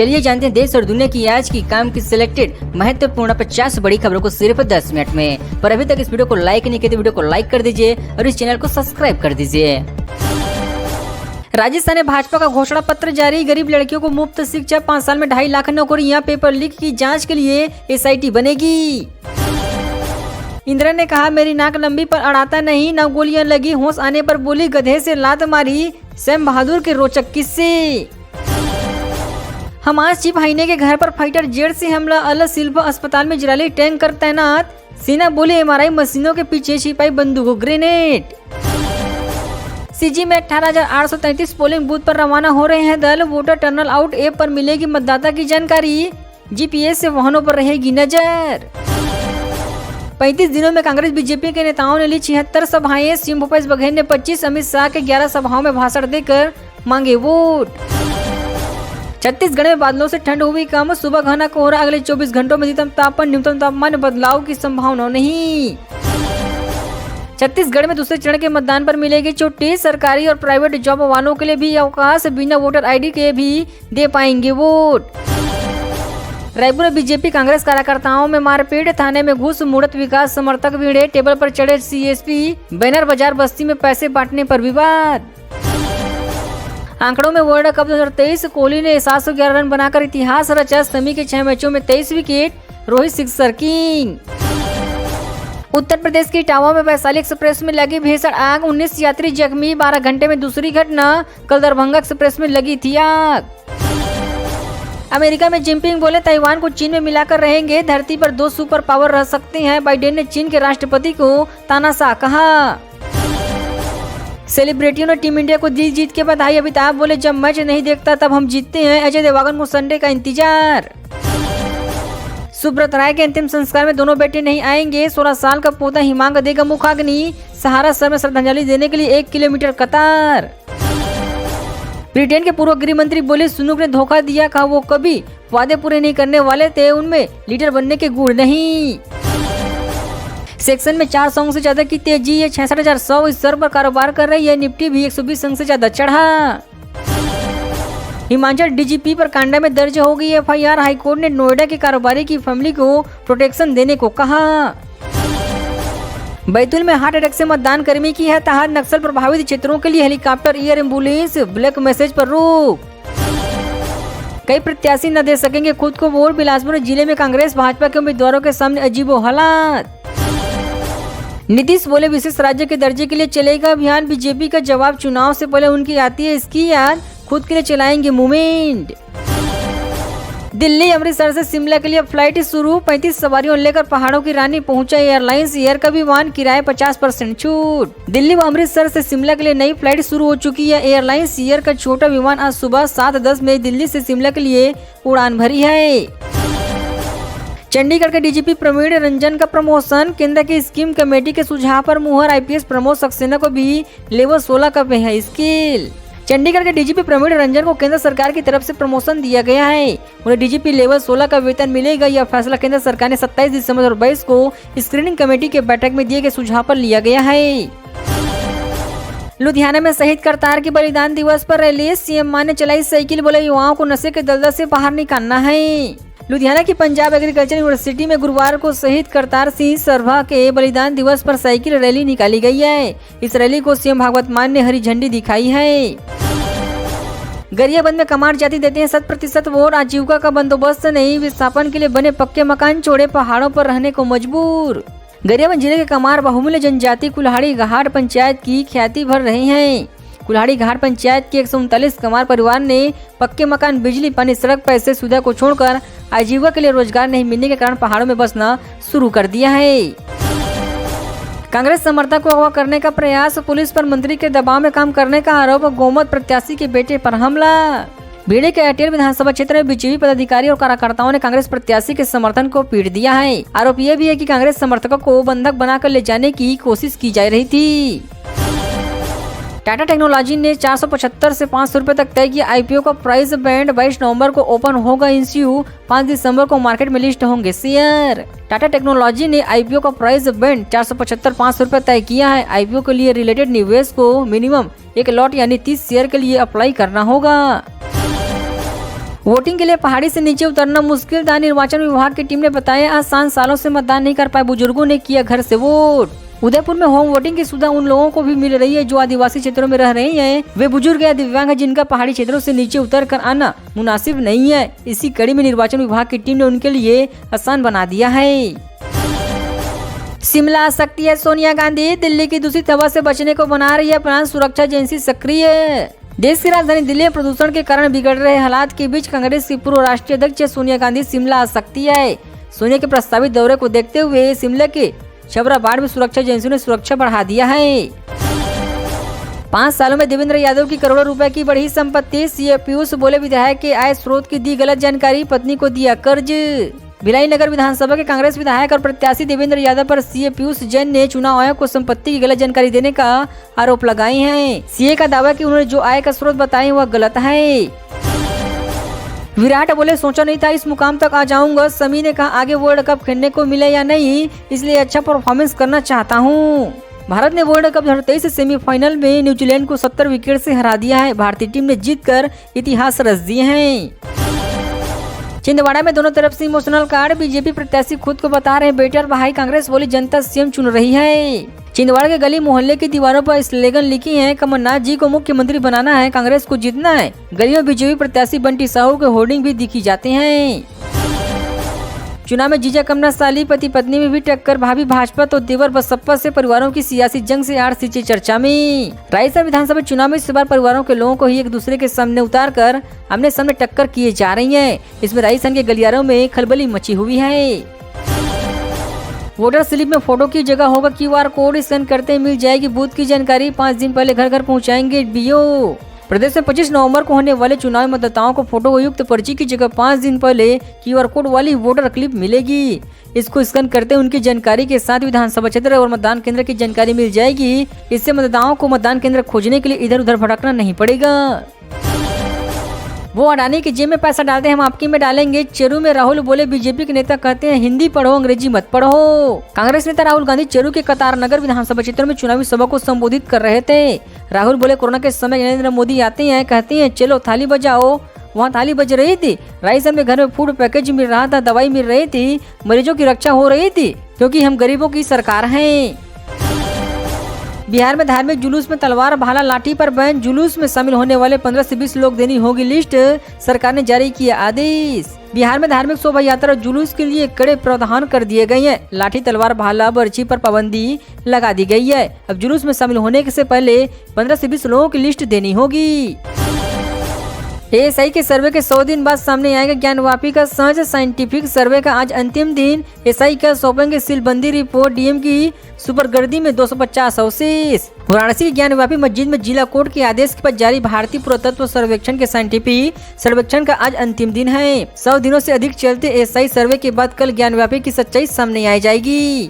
चलिए जानते हैं देश और दुनिया की आज की काम की सिलेक्टेड महत्वपूर्ण 50 बड़ी खबरों को सिर्फ 10 मिनट में। पर अभी तक इस वीडियो को लाइक नहीं किया तो वीडियो को लाइक कर दीजिए और इस चैनल को सब्सक्राइब कर दीजिए। राजस्थान में भाजपा का घोषणा पत्र जारी, गरीब लड़कियों को मुफ्त शिक्षा, 5 साल में 2.5 लाख नौकरियां, पेपर लीक की जांच के लिए SIT बनेगी। इंदिरा ने कहा मेरी नाक लंबी पर अड़ाता नहीं, न गोलियां लगी, होश आने पर बोली गधे से लात मारी, सैम बहादुर के रोचक किस्से। हमास चीफ हाइने के घर पर फाइटर जेट से हमला, अल शिल्पा अस्पताल में इजरायली टैंकर तैनात, सेना बोली MRI मशीनों के पीछे छिपाई बंदूकों ग्रेनेड। CG में 18,833 पोलिंग बूथ पर रवाना हो रहे हैं दल, वोटर टर्नल आउट ऐप पर मिलेगी मतदाता की जानकारी, GPS से वाहनों पर रहेगी नजर। 35 दिनों में कांग्रेस बीजेपी के नेताओं ने ली 76 सभाएं, सीएम भूपेश बघेल ने 25, अमित शाह के 11 सभाओं में भाषण देकर मांगे वोट। छत्तीसगढ़ में बादलों से ठंड हुई कम, सुबह घना कोहरा, अगले 24 घंटों में अधिकतम तापमान न्यूनतम तापमान में बदलाव की संभावना नहीं। छत्तीसगढ़ में दूसरे चरण के मतदान पर मिलेगी छुट्टी, सरकारी और प्राइवेट जॉब वालों के लिए भी अवकाश, बिना वोटर ID के भी दे पाएंगे वोट। रायपुर में बीजेपी कांग्रेस कार्यकर्ताओं में मारपीट, थाने में घुस, मूर्त विकास समर्थक भिड़े, टेबल पर चढ़े CSP, बैनर बाजार बस्ती में पैसे बांटने पर विवाद। आंकड़ों में वर्ल्ड कप 2023, कोहली ने 711 रन बनाकर इतिहास रचा, समी के 6 मैचों में 23 wicket, Rohit sixer king. Uttar Pradesh की इटावा में वैशाली एक्सप्रेस में लगी भीषण आग, 19 यात्री जख्मी, 12 घंटे में दूसरी घटना, कल दरभंगा एक्सप्रेस में लगी थी आग। अमेरिका में जिनपिंग बोले ताइवान को चीन में मिलाकर रहेंगे, धरती पर 2 सुपर पावर रह सकते हैं, बाइडेन ने चीन के राष्ट्रपति को तानाशाह कहा। सेलिब्रिटियों ने टीम इंडिया को दी जीत के बधाई, अमिताभ बोले जब मैच नहीं देखता तब हम जीतते हैं, अजय देवगन को संडे का इंतजार। सुब्रत राय के अंतिम संस्कार में दोनों बेटे नहीं आएंगे, 16 साल का पोता हिमांग देगा मुखाग्नि, सहारा सर में श्रद्धांजलि देने के लिए 1 किलोमीटर कतार। ब्रिटेन के पूर्व गृह मंत्री बोले सुनुक ने धोखा दिया, कहा वो कभी वादे पूरे नहीं करने वाले थे, उनमें लीडर बनने के गुण नहीं। सेक्शन में 400 अंक से ज्यादा की तेजी, ये 66,100 इस स्तर पर कारोबार कर रही है, निफ्टी भी 120 अंक से ज्यादा चढ़ा। हिमाचल DGP पर कांडा में दर्ज हो गई FIR, हाईकोर्ट ने नोएडा के कारोबारी की फैमिली को प्रोटेक्शन देने को कहा। बैतूल में हार्ट अटैक से मतदान कर्मी की है ताहत, नक्सल प्रभावित क्षेत्रों के लिए helicopter, air ambulance, black message पर रोक। कई प्रत्याशी न दे सकेंगे खुद को वोट, बिलासपुर जिले में कांग्रेस भाजपा के उम्मीदवारों के सामने अजीबो हालात। नीतीश बोले विशेष राज्य के दर्जे के लिए चलेगा अभियान, बीजेपी का जवाब चुनाव से पहले उनकी आती है इसकी याद, खुद के लिए चलाएंगे मूवमेंट। दिल्ली अमृतसर से शिमला के लिए फ्लाइट शुरू, 35 सवारियों लेकर पहाड़ों की रानी पहुंचा एयरलाइंस, एयर का विमान, किराए 50% छूट। दिल्ली व अमृतसर से शिमला के लिए नई फ्लाइट शुरू हो चुकी है, एयरलाइंस एयर का छोटा विमान आज सुबह 7:10 में दिल्ली से शिमला के लिए उड़ान भरी है। चंडीगढ़ के DGP प्रवीण रंजन का प्रमोशन, केंद्र की स्कीम कमेटी के सुझाव पर मुहर, IPS प्रमोद सक्सेना को भी लेवल 16 का है स्केल। चंडीगढ़ के DGP प्रवीण रंजन को केंद्र सरकार की तरफ से प्रमोशन दिया गया है, उन्हें DGP लेवल 16 का वेतन मिलेगा। यह फैसला केंद्र सरकार ने 27 दिसंबर 2022 को स्क्रीनिंग कमेटी के बैठक में दिए गए सुझाव पर लिया गया है। लुधियाना में शहीद करतार के बलिदान दिवस पर रैली, CM मान ने चलाई साइकिल, बोले युवाओं को नशे के दलदल से बाहर निकालना है। लुधियाना की पंजाब एग्रीकल्चर यूनिवर्सिटी में गुरुवार को शहीद करतार सिंह सरभा के बलिदान दिवस पर साइकिल रैली निकाली गई है। इस रैली को CM भागवत मान ने हरी झंडी दिखाई है। गरियाबंद में कमार जाति देते हैं 100% वोट, आजीविका का बंदोबस्त नहीं, विस्थापन के लिए बने पक्के मकान छोड़े, पहाड़ों पर रहने को मजबूर। गरियाबंद जिले के कमार बहुमूल्य जनजाति कुल्हाड़ी घाट पंचायत की ख्याति भर रहे हैं। कुल्हाड़ी घाट पंचायत के 139 कमार परिवार ने पक्के मकान, बिजली, पानी, सड़क, पैसे सुविधा को छोड़कर आजीविका के लिए रोजगार नहीं मिलने के कारण पहाड़ों में बसना शुरू कर दिया है। कांग्रेस समर्थक को अगवा करने का प्रयास, पुलिस पर मंत्री के दबाव में काम करने का आरोप, गोमत प्रत्याशी के बेटे पर हमला। भिड़े के एयरटेल विधानसभा क्षेत्र में बीजेपी पदाधिकारी और कार्यकर्ताओं ने कांग्रेस प्रत्याशी के समर्थन को पीट दिया है। आरोप यह भी है कि कांग्रेस समर्थकों को बंधक बनाकर ले जाने की कोशिश की जा रही थी। टाटा टेक्नोलॉजी ने 475 से 500 रुपए तक तय किया IPO का प्राइस बैंड, 22 नवंबर को ओपन होगा इश्यू, 5 दिसंबर को मार्केट में लिस्ट होंगे शेयर। टाटा टेक्नोलॉजी ने IPO का प्राइस बैंड 475-500 रुपए तय किया है। IPO के लिए रिलेटेड निवेश को मिनिमम 1 लॉट यानी 30 शेयर के लिए अप्लाई करना होगा। वोटिंग के लिए पहाड़ी से नीचे उतरना मुश्किल था। निर्वाचन विभाग की टीम ने बताया आज 7 सालों से मतदान नहीं कर पाए बुजुर्गों ने किया घर से वोट। उदयपुर में होम वोटिंग की सुविधा उन लोगों को भी मिल रही है जो आदिवासी क्षेत्रों में रह रहे हैं। वे बुजुर्ग या दिव्यांग हैं जिनका पहाड़ी क्षेत्रों से नीचे उतर कर आना मुनासिब नहीं है। इसी कड़ी में निर्वाचन विभाग की टीम ने उनके लिए आसान बना दिया है। शिमला आ सकती है सोनिया गांधी, दिल्ली की दूषित हवा से बचने को बना रही है प्लान, सुरक्षा एजेंसी सक्रिय। देश की राजधानी दिल्ली में प्रदूषण के कारण बिगड़ रहे हालात के बीच कांग्रेस की पूर्व राष्ट्रीय अध्यक्ष सोनिया गांधी शिमला आ सकती है। सोनिया के प्रस्तावित दौरे को देखते हुए शिमला के छबराबाड़ में सुरक्षा एजेंसियों ने सुरक्षा बढ़ा दिया है। 5 सालों में देवेंद्र यादव की करोड़ों रुपए की बढ़ी संपत्ति, सीए पीयूष बोले विधायक के आय स्रोत की दी गलत जानकारी, पत्नी को दिया कर्ज। भिलाई नगर विधानसभा के कांग्रेस विधायक और प्रत्याशी देवेंद्र यादव पर सीए पीयूष जैन ने चुनाव आयोग को संपत्ति की गलत जानकारी देने का आरोप लगाए हैं। सीए का दावा कि उन्होंने जो आय का स्रोत बताए वह गलत है। विराट बोले सोचा नहीं था इस मुकाम तक आ जाऊंगा। समी ने कहा आगे वर्ल्ड कप खेलने को मिले या नहीं इसलिए अच्छा परफॉर्मेंस करना चाहता हूं। भारत ने वर्ल्ड कप 2023 सेमीफाइनल में न्यूजीलैंड को 70 विकेट से हरा दिया है। भारतीय टीम ने जीतकर इतिहास रच दिए हैं। छिंदवाड़ा में दोनों तरफ से इमोशनल कार्ड, बीजेपी प्रत्याशी खुद को बता रहे हैं बेटर भाई, कांग्रेस बोली जनता सीएम चुन रही है। छिंदवाड़ा के गली मोहल्ले की दीवारों पर स्लोगन लिखी है, कमलनाथ जी को मुख्यमंत्री बनाना है, कांग्रेस को जीतना है। गलियों में बीजेपी प्रत्याशी बंटी साहू के होर्डिंग भी दिखी जाते हैं। चुनाव में जीजा कमना साली, पति पत्नी में भी टक्कर, भाभी भाजपा तो देवर बसपा से परिवारों की सियासी जंग से 8 सीटें चर्चा में। राजस्थान विधानसभा चुनाव में इस बार परिवारों के लोगों को ही एक दूसरे के सामने उतार कर आमने सामने टक्कर किए जा रही है। इसमें राजस्थान के गलियारों में खलबली मची हुई है। वोटर स्लिप में फोटो की जगह होगा QR कोड, स्कैन करते ही मिल जाएगी बूथ की जानकारी। 5 दिन पहले घर घर पहुँचाएंगे BO। प्रदेश में 25 नवंबर को होने वाले चुनाव में मतदाताओं को फोटो युक्त पर्ची की जगह 5 दिन पहले QR कोड वाली वोटर क्लिप मिलेगी। इसको स्कैन करते उनकी जानकारी के साथ विधानसभा क्षेत्र और मतदान केंद्र की जानकारी मिल जाएगी। इससे मतदाताओं को मतदान केंद्र खोजने के लिए इधर उधर भटकना नहीं पड़ेगा। वो अडानी की जेब में पैसा डालते हैं हम आपकी में डालेंगे, चेरू में राहुल बोले। बीजेपी के नेता कहते हैं हिंदी पढ़ो अंग्रेजी मत पढ़ो। कांग्रेस नेता राहुल गांधी चेरू के कतार नगर विधानसभा क्षेत्र में चुनावी सभा को संबोधित कर रहे थे। राहुल बोले कोरोना के समय नरेंद्र मोदी आते हैं, कहते हैं चलो थाली बजाओ। वहाँ थाली बज रही थी। राजस्थान में घर में फूड पैकेज मिल रहा था, दवाई मिल रही थी, मरीजों की रक्षा हो रही थी क्योंकि हम गरीबों की सरकार है। बिहार में धार्मिक जुलूस में तलवार भाला लाठी पर बैन, जुलूस में शामिल होने वाले 15 से 20 लोग देनी होगी लिस्ट, सरकार ने जारी किया आदेश। बिहार में धार्मिक शोभा यात्रा जुलूस के लिए कड़े प्रावधान कर दिए गए हैं। लाठी तलवार भाला बर्छी पर पाबंदी लगा दी गई है। अब जुलूस में शामिल होने से पहले 15 से 20 लोगों की लिस्ट देनी होगी। एएसआई के सर्वे के 100 दिन बाद सामने आएगा ज्ञानवापी का सहज साइंटिफिक सर्वे का आज अंतिम दिन। एएसआई का सौंपेंगे सीलबंदी रिपोर्ट, डीएम की सुपरगर्दी में 250 अवशेष। वाराणसी की ज्ञानवापी मस्जिद में जिला कोर्ट के आदेश के बाद जारी भारतीय पुरातत्व सर्वेक्षण के साइंटिफिक सर्वेक्षण का आज अंतिम दिन है। 100 दिनों से अधिक चलते एएसआई सर्वे के बाद कल ज्ञानवापी की सच्चाई सामने आ जाएगी।